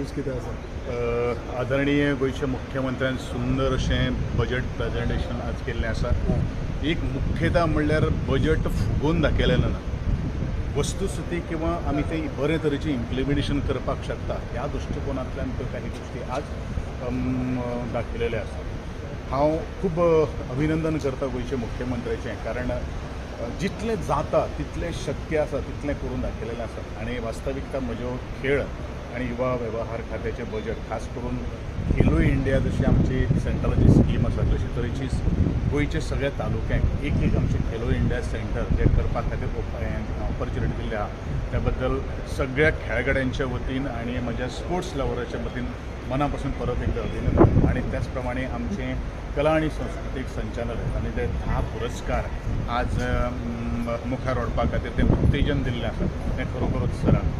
News कितें आसा? आदरणीय गोयचे मुख्यमंत्र्यान सुंदर अशें बजेट प्रेजेंटेशन आज केल्लें आसा. एक मुख्यता म्हणल्यार बजेट फुगोवन दाखयलेलें ना. वस्तुस्थिती किंवा आमी तें बरे तरेचें इम्प्लिमेंटेशन करपाक शकता ह्या दृश्टिकोनांतल्यान त्यो काही गोष्टी आज दाखयलेले आसा. हांव खूब अभिनंदन करता गोयचे मुख्यमंत्र्याचें, कारण जितलें जाता तितलें शक्य आसा तितलें करून दाखयलेलें आसा. आनी वास्तविकता म्हज्यो खेळ आनी युवा वेवहार खात्याचें बजेट खास करून खेलो इंडिया जशी आमची सेंट्रलाची स्कीम आसा तशी तरेची गोंयचे सगळ्या तालुक्यांक एक आमचे खेलो इंडिया सेंटर जे करपा खातीर ऑपॉर्च्युनिटी दिल्ली आहा त्या बद्दल सगळ्या खेळगड्यांच्या वतीन आनी म्हज्या स्पोर्ट्स लवराच्या वतीन मनापासून परत एकदा अभिनंदन. आणि त्याच प्रमाणे आमचे कला आणि संस्कृतीक संचालक आनी ते 10 पुरस्कार आज मुखार हाडपा खातीर तें उत्तेजन दिल्लें आसा तें खरोखरूच सराक.